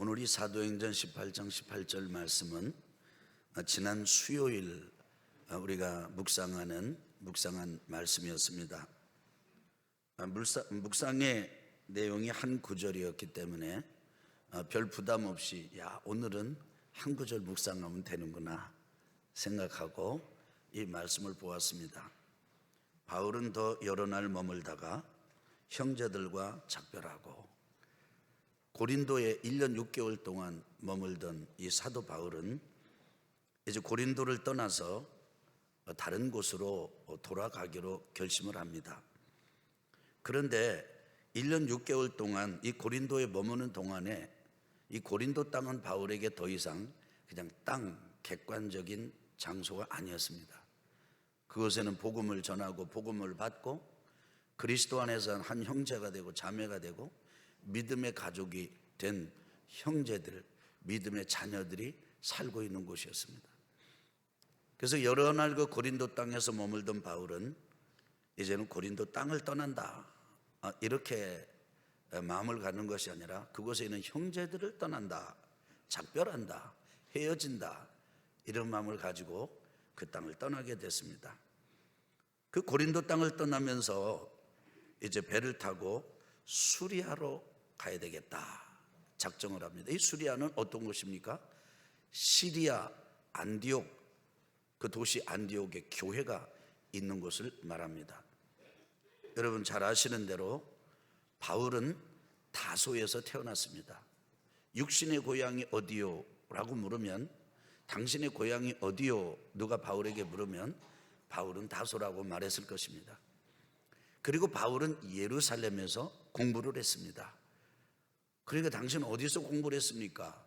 오늘이 사도행전 18장 18절 말씀은 지난 수요일 우리가 묵상한 말씀이었습니다. 묵상의 내용이 한 구절이었기 때문에 별 부담 없이 오늘은 한 구절 묵상하면 되는구나 생각하고 이 말씀을 보았습니다. 바울은 더 여러 날 머물다가 형제들과 작별하고 고린도에 1년 6개월 동안 머물던 이 사도 바울은 이제 고린도를 떠나서 다른 곳으로 돌아가기로 결심을 합니다. 그런데 1년 6개월 동안 이 고린도에 머무는 동안에 이 고린도 땅은 바울에게 더 이상 그냥 객관적인 장소가 아니었습니다. 그곳에는 복음을 전하고 복음을 받고 그리스도 안에서 한 형제가 되고 자매가 되고 믿음의 가족이 된 형제들, 믿음의 자녀들이 살고 있는 곳이었습니다. 그래서 여러 날 그 고린도 땅에서 머물던 바울은 이제는 고린도 땅을 떠난다, 이렇게 마음을 갖는 것이 아니라 그곳에 있는 형제들을 떠난다, 작별한다, 헤어진다, 이런 마음을 가지고 그 땅을 떠나게 됐습니다. 그 고린도 땅을 떠나면서 이제 배를 타고 수리아로 가야 되겠다 작정을 합니다. 이 수리아는 어떤 곳입니까? 시리아 안디옥, 그 도시 안디옥에 교회가 있는 곳을 말합니다. 여러분 잘 아시는 대로 바울은 다소에서 태어났습니다. 육신의 고향이 어디요? 라고 물으면, 당신의 고향이 어디요? 누가 바울에게 물으면 바울은 다소라고 말했을 것입니다. 그리고 바울은 예루살렘에서 공부를 했습니다. 그러니까 당신은 어디서 공부를 했습니까?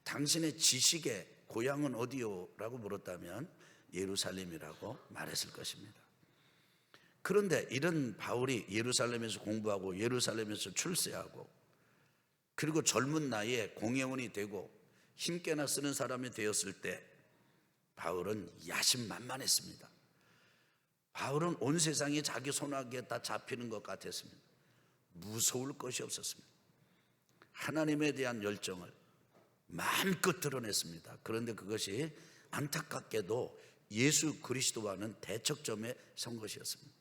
당신의 지식의 고향은 어디요? 라고 물었다면 예루살렘이라고 말했을 것입니다. 그런데 이런 바울이 예루살렘에서 공부하고 예루살렘에서 출세하고 그리고 젊은 나이에 공회원이 되고 힘께나 쓰는 사람이 되었을 때 바울은 야심만만했습니다. 바울은 온 세상이 자기 손아귀에 다 잡히는 것 같았습니다. 무서울 것이 없었습니다. 하나님에 대한 열정을 마음껏 드러냈습니다. 그런데 그것이 안타깝게도 예수 그리스도와는 대척점에 선 것이었습니다.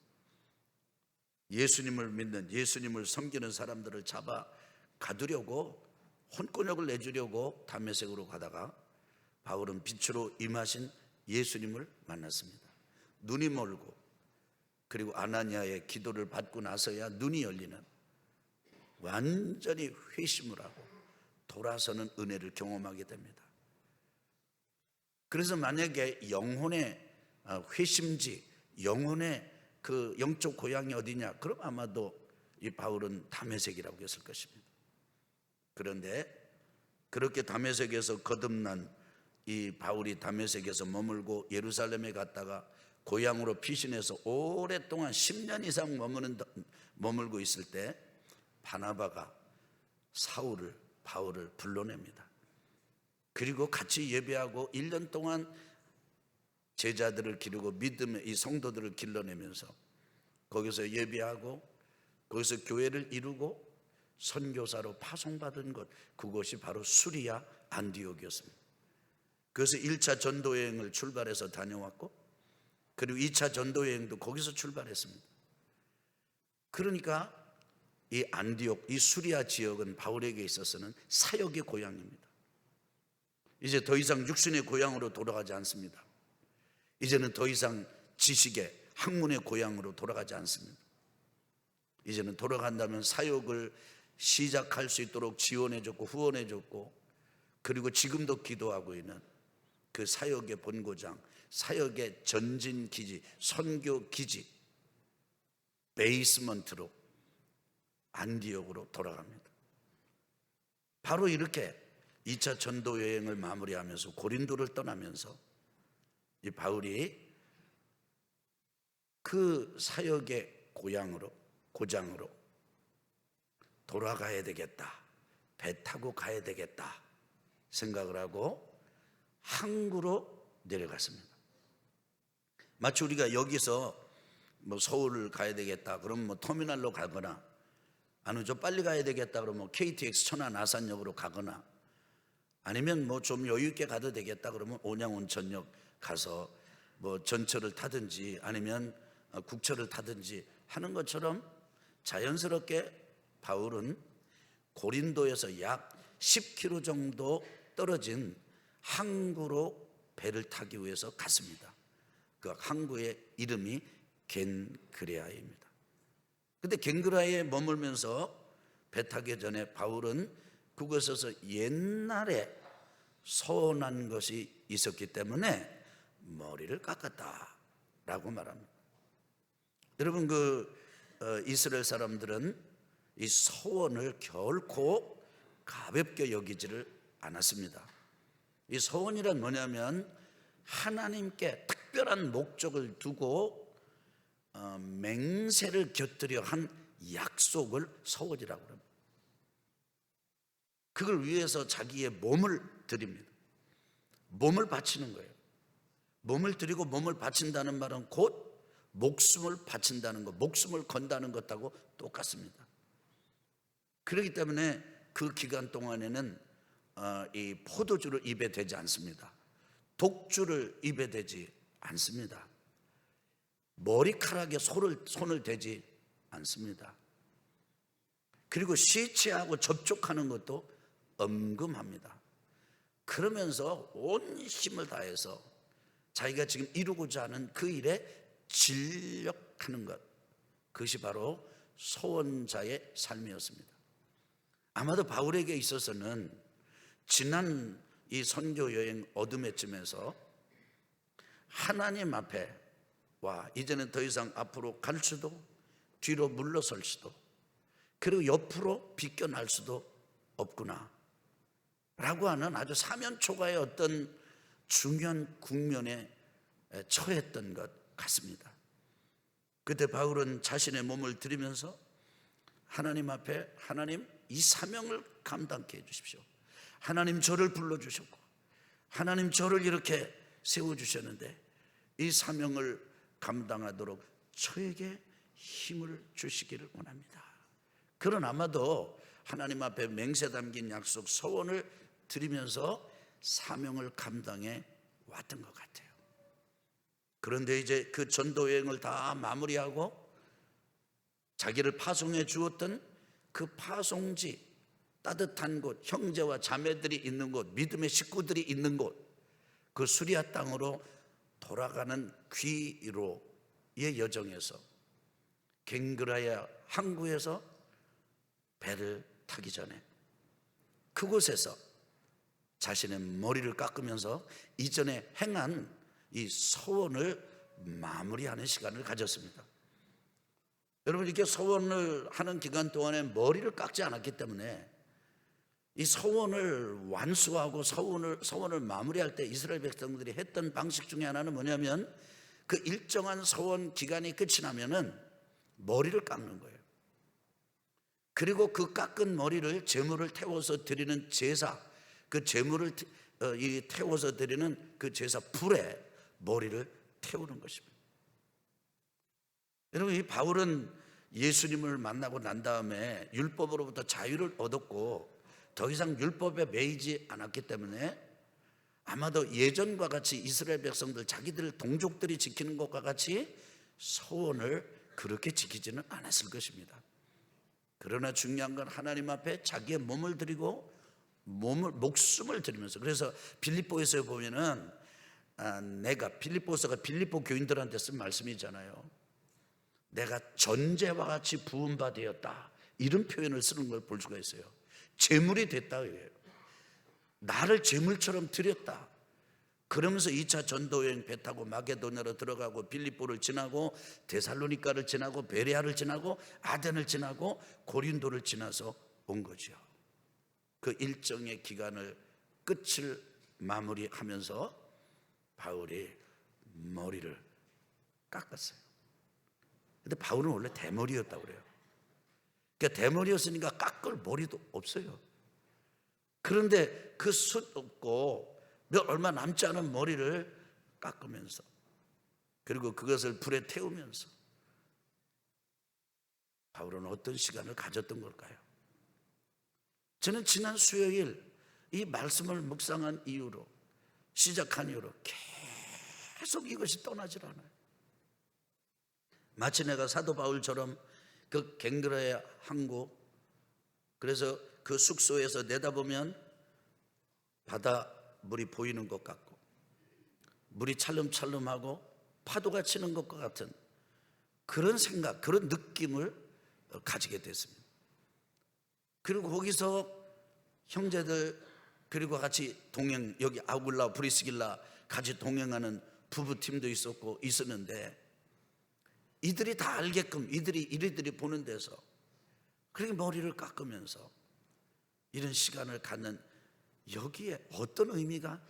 예수님을 믿는, 예수님을 섬기는 사람들을 잡아 가두려고 혼권역을 내주려고 다메섹으로 가다가 바울은 빛으로 임하신 예수님을 만났습니다. 눈이 멀고 그리고 아나니아의 기도를 받고 나서야 눈이 열리는, 완전히 회심을 하고 돌아서는 은혜를 경험하게 됩니다. 그래서 만약에 영혼의 회심지, 영혼의 그 영적 고향이 어디냐? 그럼 아마도 이 바울은 다메섹이라고 했을 것입니다. 그런데 그렇게 다메섹에서 거듭난 이 바울이 다메섹에서 머물고 예루살렘에 갔다가 고향으로 피신해서 오랫동안 10년 이상 머물고 있을 때 바나바가 바울을 불러냅니다. 그리고 같이 예배하고 1년 동안 제자들을 기르고 믿음의 이 성도들을 길러내면서 거기서 예배하고 거기서 교회를 이루고 선교사로 파송받은 것, 그것이 바로 수리아 안디옥이었습니다. 그래서 1차 전도여행을 출발해서 다녀왔고 그리고 2차 전도여행도 거기서 출발했습니다. 그러니까 이 안디옥, 이 수리아 지역은 바울에게 있어서는 사역의 고향입니다. 이제 더 이상 육신의 고향으로 돌아가지 않습니다. 이제는 더 이상 지식의 학문의 고향으로 돌아가지 않습니다. 이제는 돌아간다면 사역을 시작할 수 있도록 지원해줬고 후원해줬고 그리고 지금도 기도하고 있는 그 사역의 본고장, 사역의 전진기지, 선교기지, 베이스먼트로 안디옥으로 돌아갑니다. 바로 이렇게 2차 전도 여행을 마무리하면서 고린도를 떠나면서 이 바울이 그 사역의 고장으로 돌아가야 되겠다, 배 타고 가야 되겠다 생각을 하고 항구로 내려갔습니다. 마치 우리가 여기서 서울을 가야 되겠다 그러면 터미널로 가거나, 아니면 좀 빨리 가야 되겠다 그러면 KTX 천안 아산역으로 가거나, 아니면 뭐 좀 여유 있게 가도 되겠다 그러면 온양 온천역 가서 뭐 전철을 타든지 아니면 국철을 타든지 하는 것처럼 자연스럽게 바울은 고린도에서 약 10km 정도 떨어진 항구로 배를 타기 위해서 갔습니다. 그 항구의 이름이 겐그레아입니다. 근데 겐그레아에 머물면서 배 타기 전에 바울은 그곳에서 옛날에 서운한 것이 있었기 때문에 머리를 깎았다라고 말합니다. 여러분 이스라엘 사람들은 이 서원을 결코 가볍게 여기지를 않았습니다. 이 서원이란 뭐냐면 하나님께 특별한 목적을 두고 맹세를 곁들여 한 약속을 서원이라고 합니다. 그걸 위해서 자기의 몸을 드립니다. 몸을 바치는 거예요. 몸을 드리고 몸을 바친다는 말은 곧 목숨을 바친다는 것, 목숨을 건다는 것하고 똑같습니다. 그렇기 때문에 그 기간 동안에는 이 포도주를 입에 대지 않습니다. 독주를 입에 대지 않습니다. 머리카락에 손을 대지 않습니다. 그리고 시체하고 접촉하는 것도 엄금합니다. 그러면서 온 힘을 다해서 자기가 지금 이루고자 하는 그 일에 진력하는 것, 그것이 바로 서원자의 삶이었습니다. 아마도 바울에게 있어서는 지난 이 선교 여행 어둠에쯤에서 하나님 앞에 와 이제는 더 이상 앞으로 갈 수도 뒤로 물러설 수도 그리고 옆으로 비껴날 수도 없구나 라고 하는 아주 사면초가의 어떤 중요한 국면에 처했던 것 같습니다. 그때 바울은 자신의 몸을 드리면서 하나님 앞에 하나님 이 사명을 감당케 해주십시오. 하나님 저를 불러주셨고 하나님 저를 이렇게 세워주셨는데 이 사명을 감당하도록 저에게 힘을 주시기를 원합니다. 그런 아마도 하나님 앞에 맹세 담긴 약속 서원을 드리면서 사명을 감당해 왔던 것 같아요. 그런데 이제 그 전도 여행을 다 마무리하고 자기를 파송해 주었던 그 파송지, 따뜻한 곳, 형제와 자매들이 있는 곳, 믿음의 식구들이 있는 곳, 그 수리아 땅으로 돌아가는 귀로의 여정에서 겐그라야 항구에서 배를 타기 전에 그곳에서 자신의 머리를 깎으면서 이전에 행한 이 서원을 마무리하는 시간을 가졌습니다. 여러분 이렇게 서원을 하는 기간 동안에 머리를 깎지 않았기 때문에 이 서원을 완수하고 서원을 마무리할 때 이스라엘 백성들이 했던 방식 중에 하나는 뭐냐면 그 일정한 서원 기간이 끝이 나면은 머리를 깎는 거예요. 그리고 그 깎은 머리를 제물을 태워서 드리는 제사, 그 제물을 태워서 드리는 그 제사 불에 머리를 태우는 것입니다. 여러분 이 바울은 예수님을 만나고 난 다음에 율법으로부터 자유를 얻었고 더 이상 율법에 매이지 않았기 때문에 아마도 예전과 같이 이스라엘 백성들 자기들 동족들이 지키는 것과 같이 서원을 그렇게 지키지는 않았을 것입니다. 그러나 중요한 건 하나님 앞에 자기의 몸을 드리고 목숨을 드리면서, 그래서 빌립보에서 보면은 빌립보서가 빌립보 교인들한테 쓴 말씀이잖아요. 내가 전제와 같이 부은바 되었다, 이런 표현을 쓰는 걸 볼 수가 있어요. 제물이 됐다 이거예요. 나를 제물처럼 드렸다. 그러면서 2차 전도여행 배 타고 마게도냐로 들어가고 빌립보를 지나고 데살로니가를 지나고 베레아를 지나고 아덴을 지나고 고린도를 지나서 온 거죠. 그 일정의 기간을 끝을 마무리하면서 바울이 머리를 깎았어요. 근데 바울은 원래 대머리였다고 그래요. 그러니까 대머리였으니까 깎을 머리도 없어요. 그런데 그 숱 없고 얼마 남지 않은 머리를 깎으면서 그리고 그것을 불에 태우면서 바울은 어떤 시간을 가졌던 걸까요? 저는 지난 수요일 이 말씀을 묵상한 이후로, 시작한 이후로 계속 이것이 떠나질 않아요. 마치 내가 사도 바울처럼 그 갱그라의 항구, 그래서 그 숙소에서 내다보면 바다 물이 보이는 것 같고 물이 찰름찰름하고 파도가 치는 것과 같은 그런 생각, 그런 느낌을 가지게 됐습니다. 그리고 거기서 형제들 그리고 같이 동행, 여기 아굴라 브리스길라 같이 동행하는 부부팀도 있었는데 이들이 다 알게끔 이들이 보는 데서 그렇게 머리를 깎으면서 이런 시간을 갖는, 여기에 어떤 의미가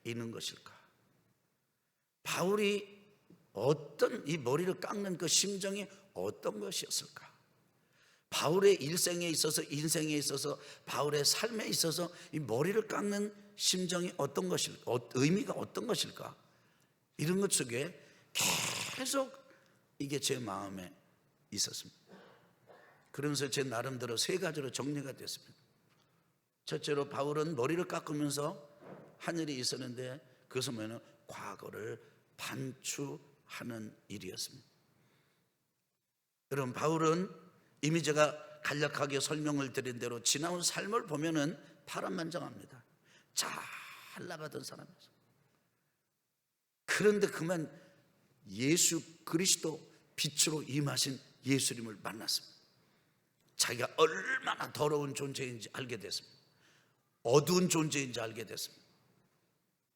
있는 것일까? 바울이 어떤, 이 머리를 깎는 그 심정이 어떤 것이었을까? 바울의 인생에 있어서 바울의 삶에 있어서 이 머리를 깎는 심정이 어떤 것일까? 의미가 어떤 것일까? 이런 것 속에 계속 이게 제 마음에 있었습니다. 그러면서 제 나름대로 세 가지로 정리가 됐습니다. 첫째로 바울은 머리를 깎으면서 한 일이 있었는데 그것은 뭐냐면 과거를 반추하는 일이었습니다. 여러분, 바울은 이미 제가 간략하게 설명을 드린 대로 지나온 삶을 보면은 파란만장합니다. 잘 나가던 사람이었어요. 그런데 그만 예수 그리스도 빛으로 임하신 예수님을 만났습니다. 자기가 얼마나 더러운 존재인지 알게 됐습니다. 어두운 존재인지 알게 됐습니다.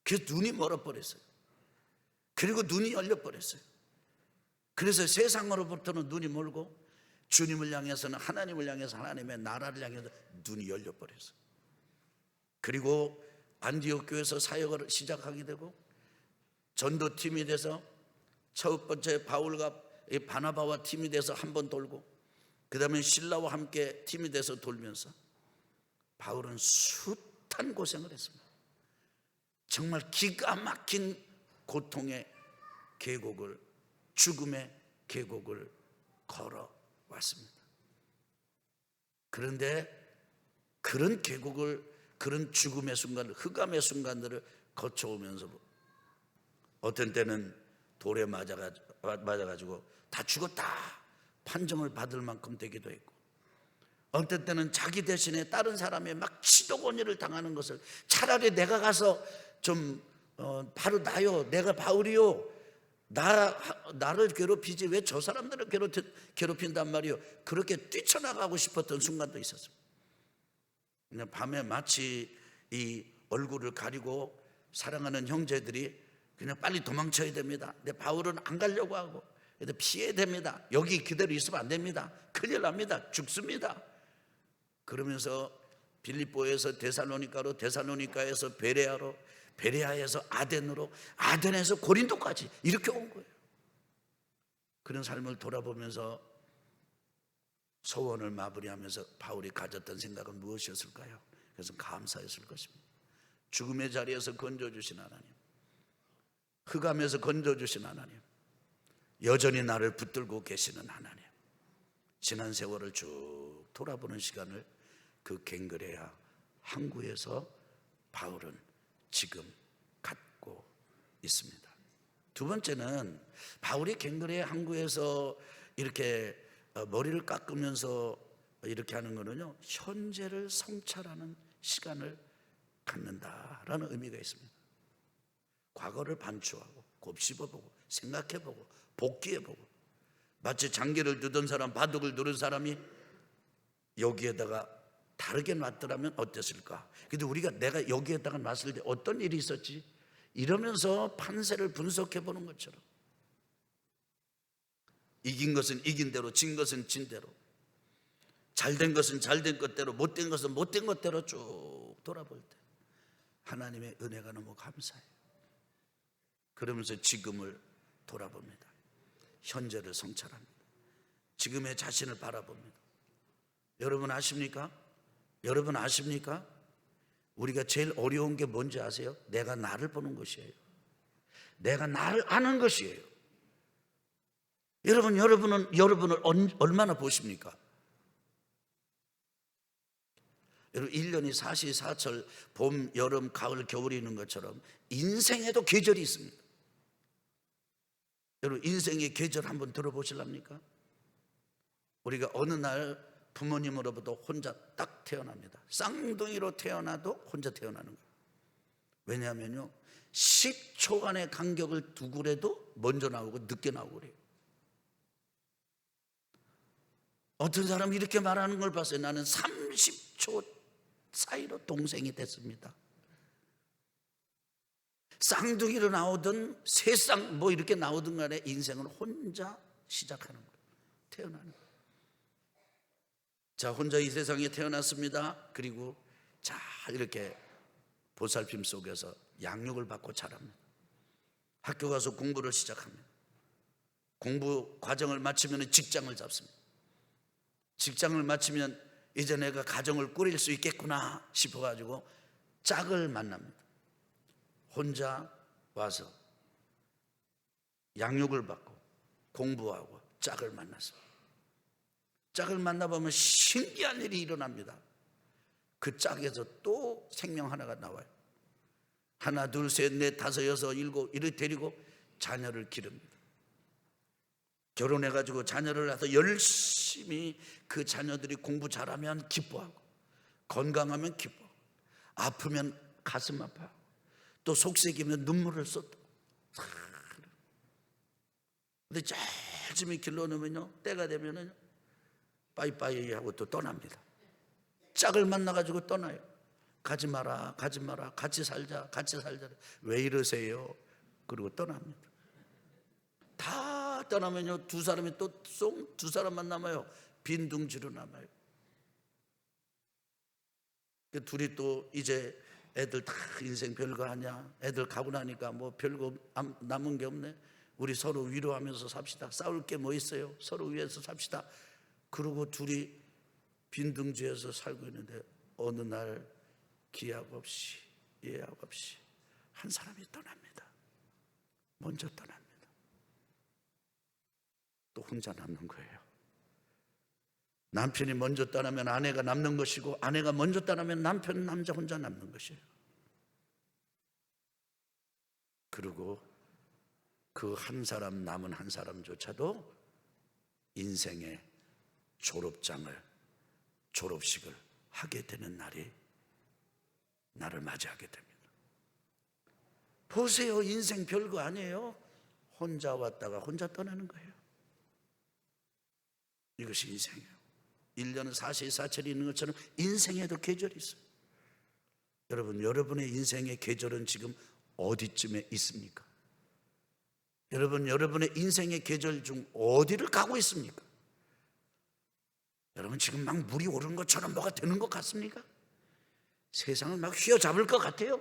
그래서 눈이 멀어버렸어요. 그리고 눈이 열려버렸어요. 그래서 세상으로부터는 눈이 멀고 주님을 향해서는, 하나님을 향해서, 하나님의 나라를 향해서 눈이 열려버렸어요. 그리고 안디옥 교회에서 사역을 시작하게 되고 전도팀이 돼서 첫 번째 바울과 바나바와 팀이 돼서 한 번 돌고 그 다음에 실라와 함께 팀이 돼서 돌면서 바울은 숱한 고생을 했습니다. 정말 기가 막힌 고통의 계곡을, 죽음의 계곡을 걸어왔습니다. 그런데 그런 계곡을, 그런 죽음의 순간을, 흑암의 순간들을 거쳐오면서 어떤 때는 돌에 맞아가지고 다 죽었다 판정을 받을 만큼 되기도 했고, 어떤 때는 자기 대신에 다른 사람의 막 치도곤이를 당하는 것을, 차라리 내가 가서 좀 바로 나요, 내가 바울이요, 나를 괴롭히지 왜 저 사람들을 괴롭힌단 말이요, 그렇게 뛰쳐나가고 싶었던 순간도 있었습니다. 그냥 밤에 마치 이 얼굴을 가리고 사랑하는 형제들이 그냥 빨리 도망쳐야 됩니다. 근데 바울은 안 가려고 하고 피해야 됩니다. 여기 그대로 있으면 안 됩니다. 큰일 납니다. 죽습니다. 그러면서 빌립보에서 데살로니가로, 데살로니가에서 베레아로, 베레아에서 아덴으로, 아덴에서 고린도까지 이렇게 온 거예요. 그런 삶을 돌아보면서 소원을 마무리하면서 바울이 가졌던 생각은 무엇이었을까요? 그래서 감사했을 것입니다. 죽음의 자리에서 건져주신 하나님, 흑암에서 건져주신 하나님, 여전히 나를 붙들고 계시는 하나님, 지난 세월을 쭉 돌아보는 시간을 그 갱그레아 항구에서 바울은 지금 갖고 있습니다. 두 번째는 바울이 갱그레아 항구에서 이렇게 머리를 깎으면서 이렇게 하는 거는요, 현재를 성찰하는 시간을 갖는다라는 의미가 있습니다. 과거를 반추하고 곱씹어보고 생각해보고 복기해보고, 마치 장기를 두던 사람, 바둑을 두른 사람이 여기에다가 다르게 놨더라면 어땠을까? 근데 우리가 내가 여기에다가 놨을 때 어떤 일이 있었지? 이러면서 판세를 분석해보는 것처럼, 이긴 것은 이긴 대로, 진 것은 진 대로, 잘된 것은 잘된 것대로, 못된 것은 못된 것대로 쭉 돌아볼 때 하나님의 은혜가 너무 감사해요. 그러면서 지금을 돌아봅니다. 현재를 성찰합니다. 지금의 자신을 바라봅니다. 여러분 아십니까? 여러분 아십니까? 우리가 제일 어려운 게 뭔지 아세요? 내가 나를 보는 것이에요. 내가 나를 아는 것이에요. 여러분을 얼마나 보십니까? 여러분 1년이 사시사철 봄, 여름, 가을, 겨울이 있는 것처럼 인생에도 계절이 있습니다. 여러분 인생의 계절 한번 들어보실랍니까? 우리가 어느 날 부모님으로부터 혼자 딱 태어납니다. 쌍둥이로 태어나도 혼자 태어나는 거예요. 왜냐하면요 10초간의 간격을 두고 그래도 먼저 나오고 늦게 나오고 그래요. 어떤 사람이 이렇게 말하는 걸 봤어요. 나는 30초 사이로 동생이 됐습니다. 쌍둥이로 나오든 세쌍 뭐 이렇게 나오든 간에 인생은 혼자 시작하는 거예요. 태어나는 거예요. 자, 혼자 이 세상에 태어났습니다. 그리고 자 이렇게 보살핌 속에서 양육을 받고 자랍니다. 학교 가서 공부를 시작합니다. 공부 과정을 마치면 직장을 잡습니다. 직장을 마치면 이제 내가 가정을 꾸릴 수 있겠구나 싶어가지고 짝을 만납니다. 혼자 와서 양육을 받고 공부하고 짝을 만났어요. 짝을 만나보면 신기한 일이 일어납니다. 그 짝에서 또 생명 하나가 나와요. 하나, 둘, 셋, 넷, 다섯, 여섯, 일곱 이렇게 데리고 자녀를 기릅니다. 결혼해가지고 자녀를 낳아서 열심히 그 자녀들이 공부 잘하면 기뻐하고 건강하면 기뻐하고 아프면 가슴 아파하고 또 속색이면 눈물을 쏟고. 근데 열심히 길러놓으면요 때가 되면은 빠이빠이 하고 또 떠납니다. 짝을 만나가지고 떠나요. 가지 마라 가지 마라 같이 살자 같이 살자. 왜 이러세요? 그리고 떠납니다. 다 떠나면요 두 사람이 또 송 두 사람만 남아요. 빈둥지로 남아요. 그 둘이 또 이제 애들 다 인생 별거 하냐, 애들 가고 나니까 뭐 별거 남은 게 없네. 우리 서로 위로하면서 삽시다. 싸울 게 뭐 있어요? 서로 위해서 삽시다. 그러고 둘이 빈둥지에서 살고 있는데 어느 날 기약 없이 예약 없이 한 사람이 떠납니다. 먼저 떠납니다. 또 혼자 남는 거예요. 남편이 먼저 떠나면 아내가 남는 것이고 아내가 먼저 떠나면 남편 남자 혼자 남는 것이에요. 그리고 그 한 사람 남은 한 사람조차도 인생의 졸업식을 하게 되는 날이 나를 맞이하게 됩니다. 보세요, 인생 별거 아니에요. 혼자 왔다가 혼자 떠나는 거예요. 이것이 인생이에요. 1년은 사시사철이 있는 것처럼 인생에도 계절이 있어요. 여러분, 여러분의 인생의 계절은 지금 어디쯤에 있습니까? 여러분의 인생의 계절 중 어디를 가고 있습니까? 여러분 지금 막 물이 오르는 것처럼 뭐가 되는 것 같습니까? 세상을 막 휘어잡을 것 같아요.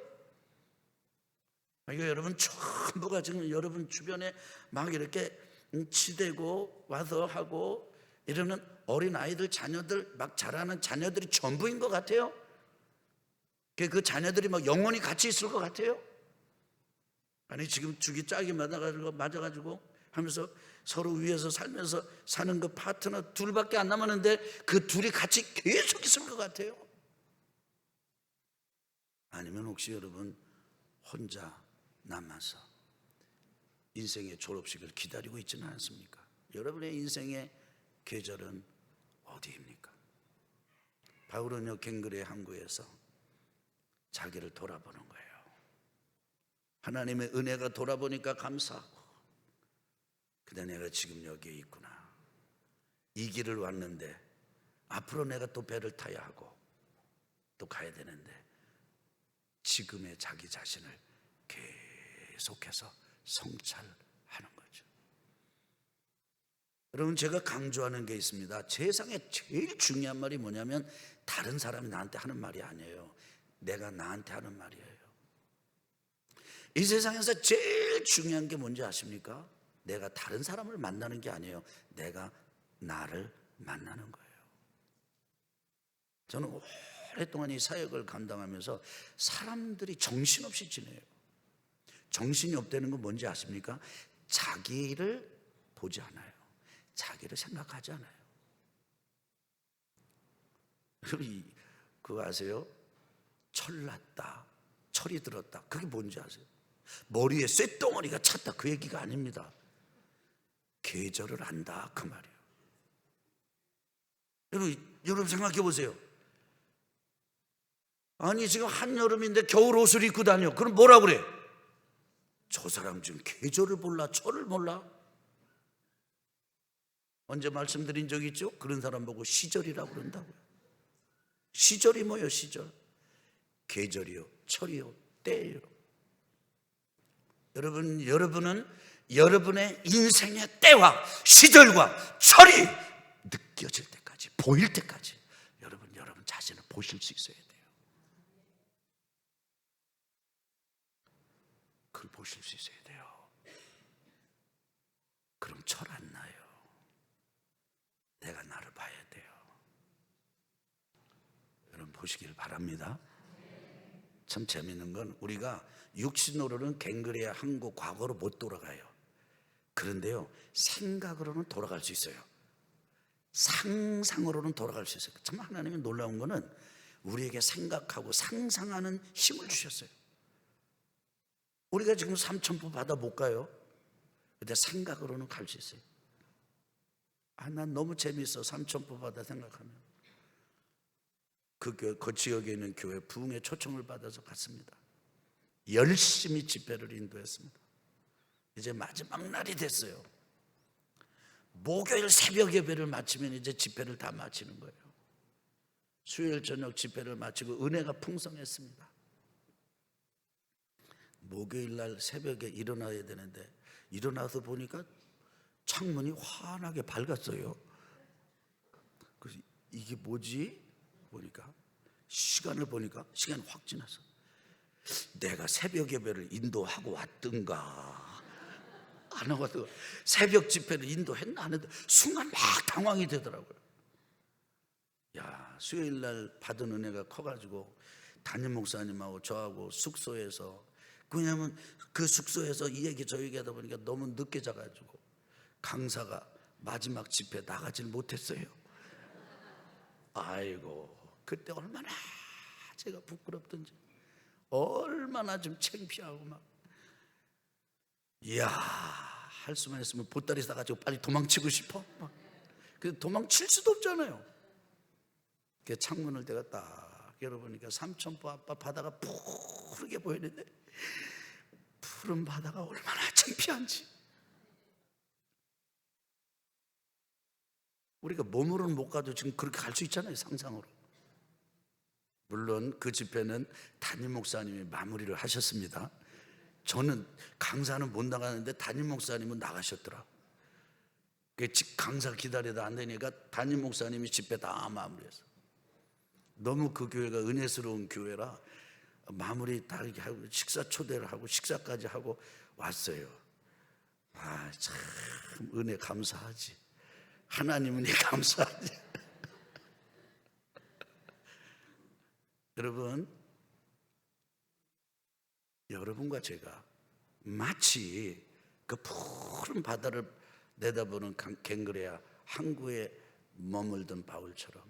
이거 여러분 전부가 지금 여러분 주변에 막 이렇게 치대고 와서 하고 이러는 어린 아이들 자녀들 막 자라는 자녀들이 전부인 것 같아요. 그 자녀들이 막 영원히 같이 있을 것 같아요. 아니 지금 죽이 짝이 맞아가지고 하면서 서로 위해서 살면서 사는 그 파트너 둘밖에 안 남았는데 그 둘이 같이 계속 있을 것 같아요. 아니면 혹시 여러분 혼자 남아서 인생의 졸업식을 기다리고 있지는 않습니까? 여러분의 인생의 계절은 어디입니까? 바울은요 갱글의 항구에서 자기를 돌아보는 거예요. 하나님의 은혜가 돌아보니까 감사하고, 근데 내가 지금 여기에 있구나. 이 길을 왔는데 앞으로 내가 또 배를 타야 하고 또 가야 되는데 지금의 자기 자신을 계속해서 성찰하는 거죠. 여러분 제가 강조하는 게 있습니다. 세상에 제일 중요한 말이 뭐냐면 다른 사람이 나한테 하는 말이 아니에요. 내가 나한테 하는 말이에요. 이 세상에서 제일 중요한 게 뭔지 아십니까? 내가 다른 사람을 만나는 게 아니에요. 내가 나를 만나는 거예요. 저는 오랫동안 이 사역을 감당하면서 사람들이 정신없이 지내요. 정신이 없다는 건 뭔지 아십니까? 자기를 보지 않아요. 자기를 생각하지 않아요. 그거 아세요? 철났다, 철이 들었다. 그게 뭔지 아세요? 머리에 쇳덩어리가 찼다, 그 얘기가 아닙니다. 계절을 안다, 그 말이에요. 여러분 생각해 보세요. 아니 지금 한여름인데 겨울 옷을 입고 다녀. 그럼 뭐라 그래? 저 사람 지금 계절을 몰라, 철을 몰라. 언제 말씀드린 적 있죠? 그런 사람 보고 시절이라고 그런다고요. 시절이 뭐예요? 시절. 계절이요, 철이요, 때예요. 여러분은 여러분의 인생의 때와 시절과 철이 느껴질 때까지, 보일 때까지 여러분 자신을 보실 수 있어야 돼요. 그걸 보실 수 있어야 돼요. 그럼 철 안 나요. 내가 나를 봐야 돼요. 여러분 보시길 바랍니다. 참 재밌는 건 우리가 육신으로는 갱그레야 한국 과거로 못 돌아가요. 그런데요, 생각으로는 돌아갈 수 있어요. 상상으로는 돌아갈 수 있어요. 참 하나님이 놀라운 거는 우리에게 생각하고 상상하는 힘을 주셨어요. 우리가 지금 삼천포 바다 못 가요. 근데 생각으로는 갈 수 있어요. 난 너무 재밌어, 삼천포 바다 생각하면. 그 지역에 있는 교회 부흥의 초청을 받아서 갔습니다. 열심히 집회를 인도했습니다. 이제 마지막 날이 됐어요. 목요일 새벽 예배를 마치면 이제 집회를 다 마치는 거예요. 수요일 저녁 집회를 마치고 은혜가 풍성했습니다. 목요일 날 새벽에 일어나야 되는데 일어나서 보니까 창문이 환하게 밝았어요. 그래서 이게 뭐지? 보니까 시간이 확 지나서 내가 새벽 예배를 인도하고 왔던가 안 하고 새벽 집회를 인도했나 안 했나 순간 막 당황이 되더라고요. 야, 수요일 날 받은 은혜가 커가지고 담임 목사님하고 저하고 숙소에서, 왜냐하면 그 숙소에서 이 얘기 저 얘기 하다 보니까 너무 늦게 자가지고 강사가 마지막 집회 나가질 못했어요. 아이고, 그때 얼마나 제가 부끄럽던지, 얼마나 좀 창피하고 막, 이야, 할 수만 있으면 보따리 싸가지고 빨리 도망치고 싶어. 근데 도망칠 수도 없잖아요. 그 창문을 내가 딱 열어보니까 삼천포 앞바 바다가 푸르게 보이는데 푸른 바다가 얼마나 창피한지. 우리가 몸으로는 못 가도 지금 그렇게 갈 수 있잖아요, 상상으로. 물론 그 집회는 담임 목사님이 마무리를 하셨습니다. 저는 강사는 못 나가는데 담임 목사님은 나가셨더라. 강사 기다리다 안 되니까 담임 목사님이 집회 다 마무리했어. 너무 그 교회가 은혜스러운 교회라 마무리 다 이렇게 하고 식사 초대를 하고 식사까지 하고 왔어요. 참 은혜 감사하지. 하나님은 감사하지. 여러분과 제가 마치 그 푸른 바다를 내다보는 갱그레야 항구에 머물던 바울처럼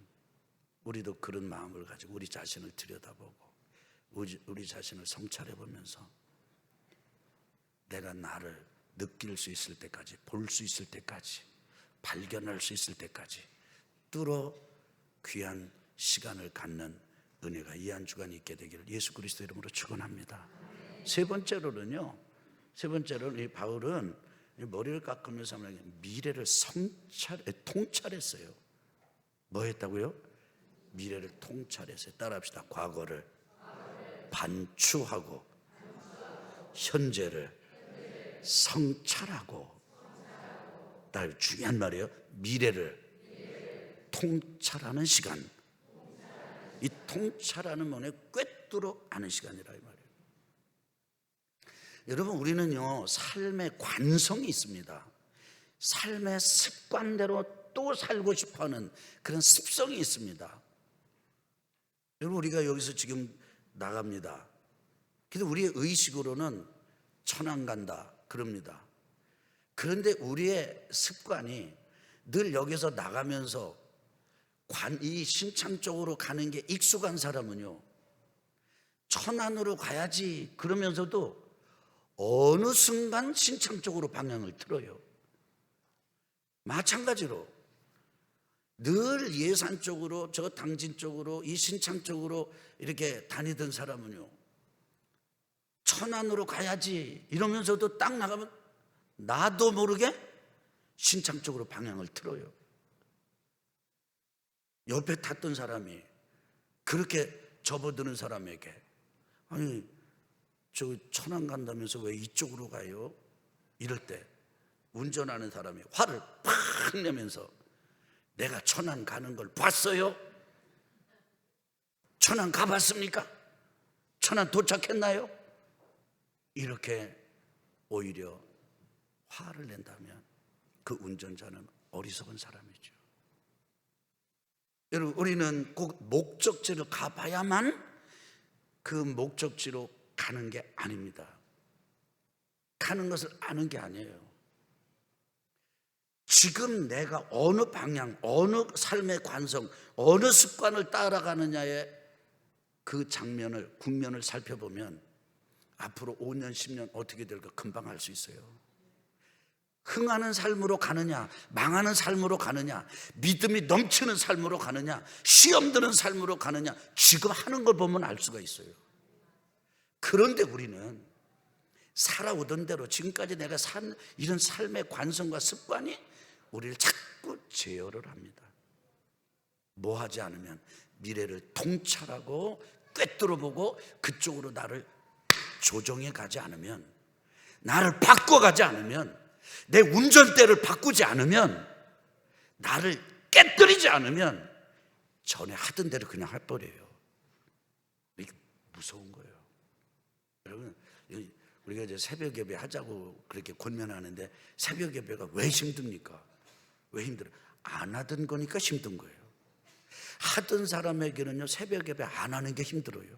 우리도 그런 마음을 가지고 우리 자신을 들여다보고 우리 자신을 성찰해보면서 내가 나를 느낄 수 있을 때까지, 볼 수 있을 때까지, 발견할 수 있을 때까지 뚫어 귀한 시간을 갖는 은혜가 이 한 주간 있게 되기를 예수 그리스도 이름으로 축원합니다. 세 번째로는 이 바울은 머리를 깎으면서 미래를 통찰했어요. 뭐 했다고요? 미래를 통찰했어요. 따라합시다. 과거를 반추하고 현재를 성찰하고, 딱 중요한 말이에요. 미래를 통찰하는 시간. 이 통찰하는 면에 꿰뚫어 아는 시간이라 이 말이에요. 여러분, 우리는요 삶의 관성이 있습니다. 삶의 습관대로 또 살고 싶어하는 그런 습성이 있습니다. 여러분, 우리가 여기서 지금 나갑니다. 근데 우리의 의식으로는 천안 간다 그럽니다. 그런데 우리의 습관이 늘 여기서 나가면서 이 신창 쪽으로 가는 게 익숙한 사람은요, 천안으로 가야지 그러면서도 어느 순간 신창 쪽으로 방향을 틀어요. 마찬가지로 늘 예산 쪽으로, 저 당진 쪽으로, 이 신창 쪽으로 이렇게 다니던 사람은요, 천안으로 가야지 이러면서도 딱 나가면 나도 모르게 신창 쪽으로 방향을 틀어요. 옆에 탔던 사람이 그렇게 접어드는 사람에게, 아니 저 천안 간다면서 왜 이쪽으로 가요? 이럴 때 운전하는 사람이 화를 팍 내면서, 내가 천안 가는 걸 봤어요? 천안 가봤습니까? 천안 도착했나요? 이렇게 오히려 화를 낸다면 그 운전자는 어리석은 사람이죠. 여러분, 우리는 꼭 목적지를 가봐야만 그 목적지로 가는 게 아닙니다. 가는 것을 아는 게 아니에요. 지금 내가 어느 방향, 어느 삶의 관성, 어느 습관을 따라가느냐에 그 장면을, 국면을 살펴보면 앞으로 5년, 10년 어떻게 될까 금방 알 수 있어요. 흥하는 삶으로 가느냐, 망하는 삶으로 가느냐, 믿음이 넘치는 삶으로 가느냐, 시험 드는 삶으로 가느냐, 지금 하는 걸 보면 알 수가 있어요. 그런데 우리는 살아오던 대로 지금까지 내가 산 이런 삶의 관성과 습관이 우리를 자꾸 제어를 합니다. 뭐 하지 않으면, 미래를 통찰하고 꿰뚫어보고 그쪽으로 나를 조정해 가지 않으면, 나를 바꿔가지 않으면, 내 운전대를 바꾸지 않으면, 나를 깨뜨리지 않으면 전에 하던 대로 그냥 해버려요. 이게 무서운 거예요. 여러분, 우리가 이제 새벽 예배 하자고 그렇게 권면하는데, 새벽 예배가 왜 힘듭니까? 왜 힘들어요? 안 하던 거니까 힘든 거예요. 하던 사람에게는요, 새벽 예배 안 하는 게 힘들어요.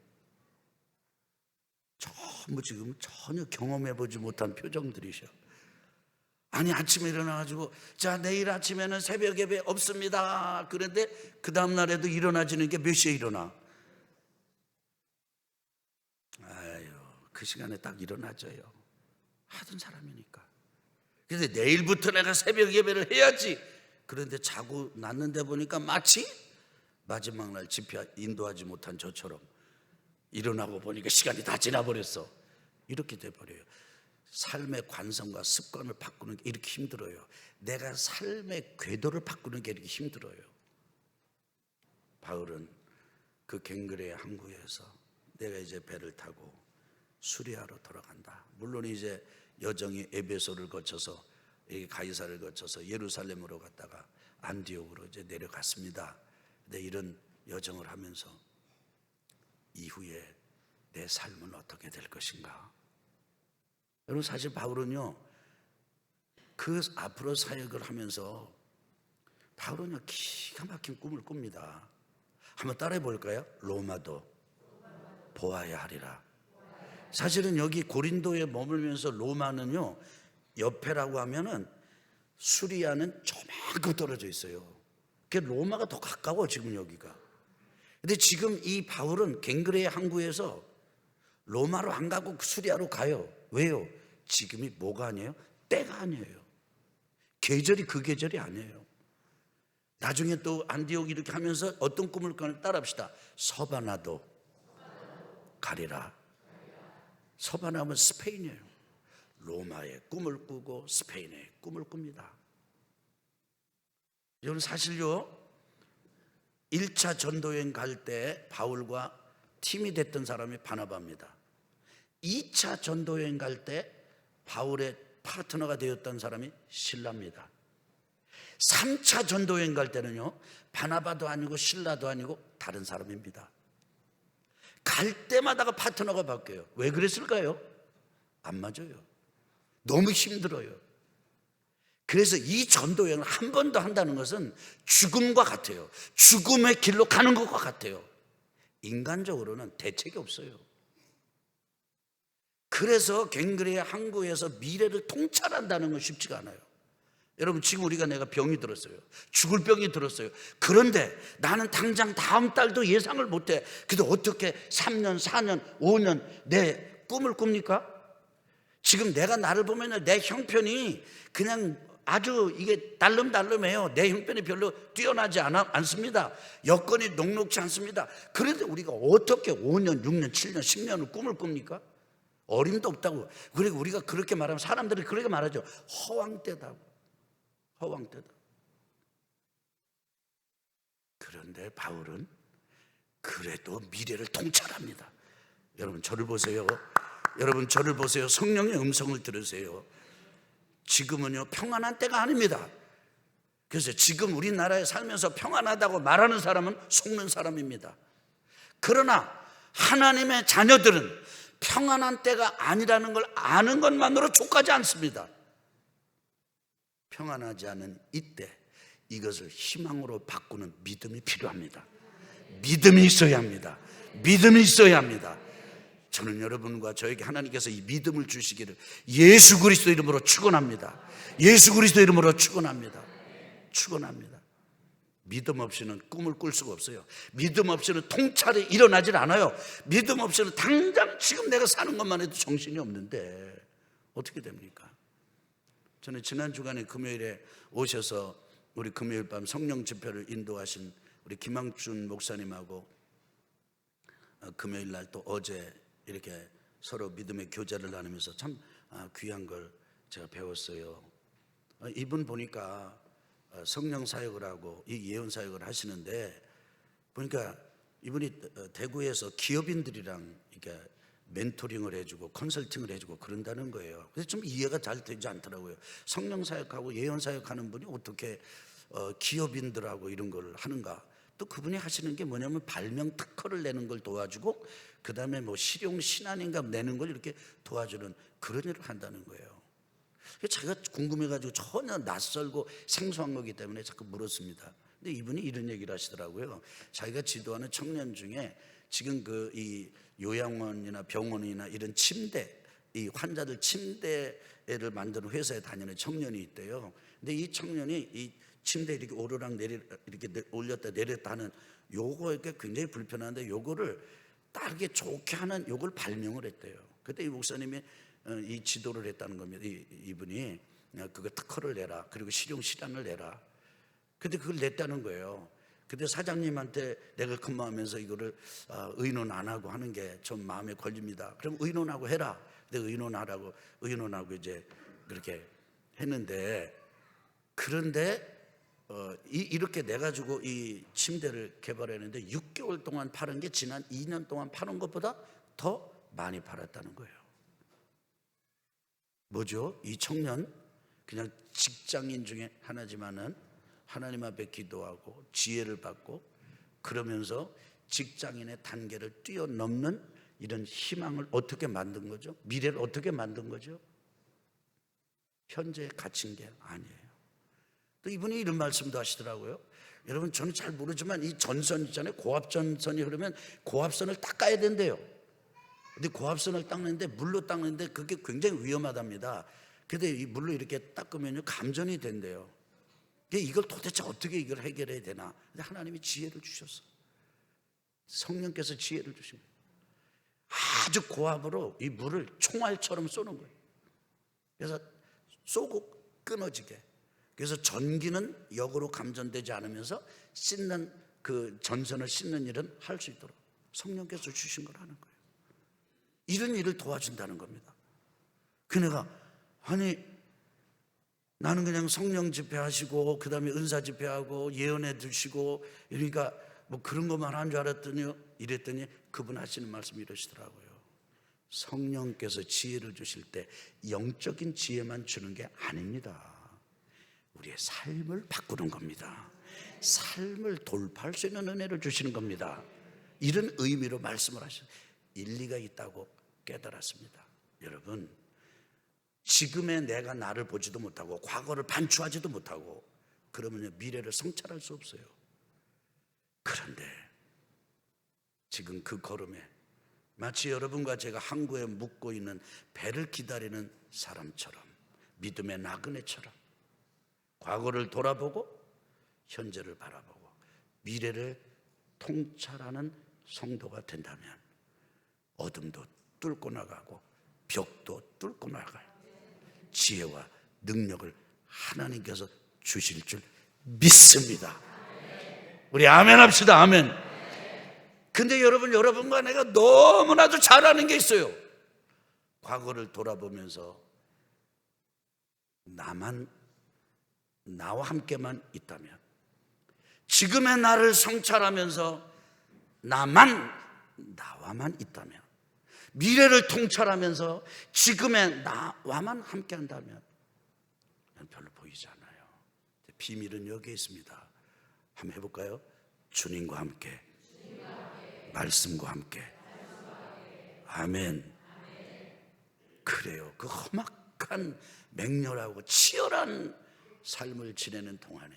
지금 전혀 경험해보지 못한 표정들이셔. 아니, 아침에 일어나가지고, 자, 내일 아침에는 새벽 예배 없습니다. 그런데 그 다음날에도 일어나지는 게 몇 시에 일어나? 아유, 그 시간에 딱 일어나져요. 하던 사람이니까. 그런데 내일부터 내가 새벽 예배를 해야지. 그런데 자고 났는데 보니까 마치 마지막 날 집회 인도하지 못한 저처럼 일어나고 보니까 시간이 다 지나버렸어. 이렇게 돼버려요. 삶의 관성과 습관을 바꾸는 게 이렇게 힘들어요. 내가 삶의 궤도를 바꾸는 게 이렇게 힘들어요. 바울은 그 갱그레의 항구에서 내가 이제 배를 타고 수리아로 돌아간다. 물론 이제 여정이 에베소를 거쳐서 가이사를 거쳐서 예루살렘으로 갔다가 안디옥으로 이제 내려갔습니다. 근데 이런 여정을 하면서 이후에 내 삶은 어떻게 될 것인가? 여러분, 사실 바울은요, 그 앞으로 사역을 하면서 바울은요, 기가 막힌 꿈을 꿉니다. 한번 따라해 볼까요? 로마도 보아야 하리라. 사실은 여기 고린도에 머물면서 로마는요, 옆에라고 하면은 수리아는 저만큼 떨어져 있어요. 그 로마가 더 가까워, 지금 여기가. 근데 지금 이 바울은 갱그레의 항구에서 로마로 안 가고 수리아로 가요. 왜요? 지금이 뭐가 아니에요? 때가 아니에요. 계절이 그 계절이 아니에요. 나중에 또 안디옥 이렇게 하면서 어떤 꿈을 따라합시다. 서바나도 가리라. 서바나면 스페인이에요. 로마의 꿈을 꾸고 스페인의 꿈을 꿉니다. 여러분, 사실요, 1차 전도여행 갈 때 바울과 팀이 됐던 사람이 바나바입니다. 2차 전도여행 갈 때 바울의 파트너가 되었던 사람이 실라입니다. 3차 전도여행 갈 때는요, 바나바도 아니고 실라도 아니고 다른 사람입니다. 갈 때마다가 파트너가 바뀌어요. 왜 그랬을까요? 안 맞아요. 너무 힘들어요. 그래서 이 전도여행을 한 번 더 한다는 것은 죽음과 같아요. 죽음의 길로 가는 것과 같아요. 인간적으로는 대책이 없어요. 그래서 갱그레의 항구에서 미래를 통찰한다는 건 쉽지가 않아요. 여러분 지금 내가 병이 들었어요. 죽을 병이 들었어요. 그런데 나는 당장 다음 달도 예상을 못해. 근데 어떻게 3년, 4년, 5년 내 꿈을 꿉니까? 지금 내가 나를 보면 내 형편이 그냥 아주 이게 날름날름해요. 내 형편이 별로 뛰어나지 않습니다. 여건이 녹록지 않습니다. 그런데 우리가 어떻게 5년, 6년, 7년, 10년을 꿈을 꿉니까? 어림도 없다고. 그리고 우리가 그렇게 말하면 사람들이 그렇게 말하죠. 허황되다고. 허황되다. 그런데 바울은 그래도 미래를 통찰합니다. 여러분 저를 보세요. 여러분 저를 보세요. 성령의 음성을 들으세요. 지금은요 평안한 때가 아닙니다. 그래서 지금 우리나라에 살면서 평안하다고 말하는 사람은 속는 사람입니다. 그러나 하나님의 자녀들은 평안한 때가 아니라는 걸 아는 것만으로 족하지 않습니다. 평안하지 않은 이때 이것을 희망으로 바꾸는 믿음이 필요합니다. 믿음이 있어야 합니다. 믿음이 있어야 합니다. 저는 여러분과 저에게 하나님께서 이 믿음을 주시기를 예수 그리스도 이름으로 축원합니다. 예수 그리스도 이름으로 축원합니다. 축원합니다. 믿음 없이는 꿈을 꿀 수가 없어요. 믿음 없이는 통찰이 일어나질 않아요. 믿음 없이는 당장 지금 내가 사는 것만 해도 정신이 없는데 어떻게 됩니까? 저는 지난 주간에 금요일에 오셔서 우리 금요일 밤 성령 집회를 인도하신 우리 김항준 목사님하고 금요일 날 또 어제 이렇게 서로 믿음의 교제를 나누면서 참 귀한 걸 제가 배웠어요. 이분 보니까 성령 사역을 하고 이 예언 사역을 하시는데 보니까 이분이 대구에서 기업인들이랑 이렇게 멘토링을 해주고 컨설팅을 해주고 그런다는 거예요. 그래서 좀 이해가 잘 되지 않더라고요. 성령 사역하고 예언 사역하는 분이 어떻게 기업인들하고 이런 걸 하는가. 또 그분이 하시는 게 뭐냐면 발명 특허를 내는 걸 도와주고 그 다음에 뭐 실용 신안인가 내는 걸 이렇게 도와주는 그런 일을 한다는 거예요. 자기가 궁금해가지고 전혀 낯설고 생소한 거기 때문에 자꾸 물었습니다. 근데 이분이 이런 얘기를 하시더라고요. 자기가 지도하는 청년 중에 지금 이 요양원이나 병원이나 이런 침대, 이 환자들 침대를 만드는 회사에 다니는 청년이 있대요. 근데 이 청년이 이 침대 이렇게 오르락 내리 이렇게 올렸다 내렸다 하는 요거가 굉장히 불편한데 요거를 따르게 좋게 하는 요걸 발명을 했대요. 그때 이 목사님이 이 지도를 했다는 겁니다. 이분이 그거 특허를 내라. 그리고 실용 실안을 내라. 근데 그걸 냈다는 거예요. 근데 사장님한테 내가 근무하면서 이거를 의논 안 하고 하는 게 좀 마음에 걸립니다. 그럼 의논하고 해라. 근데 의논하고 이제 그렇게 했는데 그런데 이렇게 내가지고 이 침대를 개발했는데 6개월 동안 파는 게 지난 2년 동안 파는 것보다 더 많이 팔았다는 거예요. 뭐죠? 이 청년 그냥 직장인 중에 하나지만은 하나님 앞에 기도하고 지혜를 받고 그러면서 직장인의 단계를 뛰어넘는 이런 희망을 어떻게 만든 거죠? 미래를 어떻게 만든 거죠? 현재에 갇힌 게 아니에요. 또 이분이 이런 말씀도 하시더라고요. 여러분 저는 잘 모르지만 이 전선 있잖아요. 고압전선이 흐르면 고압선을 닦아야 된대요. 근데 고압선을 닦는데 물로 닦는데 그게 굉장히 위험하답니다. 근데 이 물로 이렇게 닦으면요 감전이 된대요. 이걸 도대체 어떻게 이걸 해결해야 되나? 근데 하나님이 지혜를 주셨어. 성령께서 지혜를 주신 거예요. 아주 고압으로 이 물을 총알처럼 쏘는 거예요. 그래서 쏘고 끊어지게. 그래서 전기는 역으로 감전되지 않으면서 씻는 그 전선을 씻는 일은 할 수 있도록 성령께서 주신 걸 하는 거예요. 이런 일을 도와준다는 겁니다. 그 내가 아니 나는 그냥 성령 집회하시고 그 다음에 은사 집회하고 예언해 주시고 그러니까 뭐 그런 것만 한 줄 알았더니 이랬더니 그분 하시는 말씀이 이러시더라고요. 성령께서 지혜를 주실 때 영적인 지혜만 주는 게 아닙니다. 우리의 삶을 바꾸는 겁니다. 삶을 돌파할 수 있는 은혜를 주시는 겁니다. 이런 의미로 말씀을 하셔서 일리가 있다고 깨달았습니다. 여러분 지금의 내가 나를 보지도 못하고 과거를 반추하지도 못하고 그러면 미래를 성찰할 수 없어요. 그런데 지금 그 걸음에 마치 여러분과 제가 항구에 묵고 있는 배를 기다리는 사람처럼 믿음의 나그네처럼 과거를 돌아보고 현재를 바라보고 미래를 통찰하는 성도가 된다면 어둠도 뚫고 나가고 벽도 뚫고 나갈 지혜와 능력을 하나님께서 주실 줄 믿습니다. 우리 아멘 합시다. 아멘. 근데 여러분과 내가 너무나도 잘 아는 게 있어요. 과거를 돌아보면서 나와 함께만 있다면, 지금의 나를 성찰하면서 나와만 있다면, 미래를 통찰하면서 지금의 나와만 함께한다면 별로 보이지 않아요. 비밀은 여기에 있습니다. 한번 해볼까요? 주님과 함께, 말씀과 함께. 아멘. 그래요. 그 험악한 맹렬하고 치열한 삶을 지내는 동안에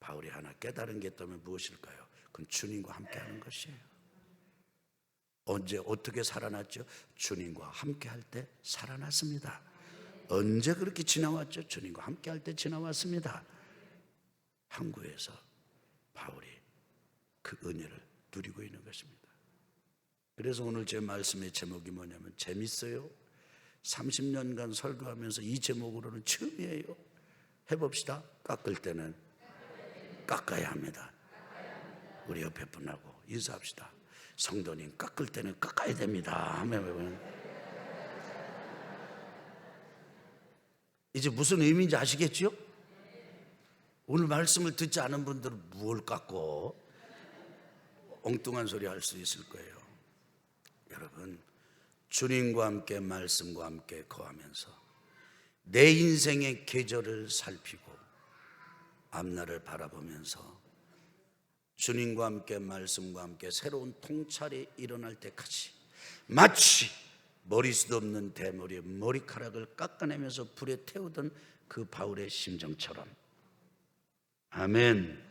바울이 하나 깨달은 게 있다면 무엇일까요? 그건 주님과 함께하는 것이에요. 언제 어떻게 살아났죠? 주님과 함께할 때 살아났습니다. 언제 그렇게 지나왔죠? 주님과 함께할 때 지나왔습니다. 항구에서 바울이 그 은혜를 누리고 있는 것입니다. 그래서 오늘 제 말씀의 제목이 뭐냐면, 재밌어요. 30년간 설교하면서 이 제목으로는 처음이에요. 해봅시다. 깎을 때는 깎아야 합니다. 우리 옆에 분하고 인사합시다. 성도님, 깎을 때는 깎아야 됩니다. 하면 이제 무슨 의미인지 아시겠죠? 오늘 말씀을 듣지 않은 분들은 뭘 깎고 엉뚱한 소리 할 수 있을 거예요. 여러분, 주님과 함께 말씀과 함께 거하면서 내 인생의 계절을 살피고 앞날을 바라보면서 주님과 함께 말씀과 함께 새로운 통찰이 일어날 때까지 마치 머리숱 없는 대머리에 머리카락을 깎아내면서 불에 태우던 그 바울의 심정처럼, 아멘.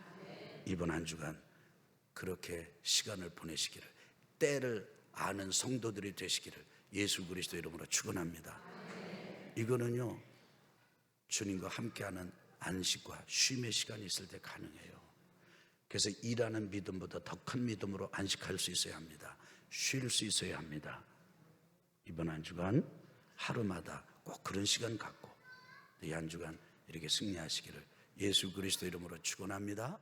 이번 한 주간 그렇게 시간을 보내시기를, 때를 아는 성도들이 되시기를 예수 그리스도 이름으로 축원합니다. 이거는요, 주님과 함께하는 안식과 쉼의 시간이 있을 때 가능해요. 그래서 일하는 믿음보다 더 큰 믿음으로 안식할 수 있어야 합니다. 쉴 수 있어야 합니다. 이번 한 주간 하루마다 꼭 그런 시간 갖고 이 한 주간 이렇게 승리하시기를 예수 그리스도 이름으로 축원합니다.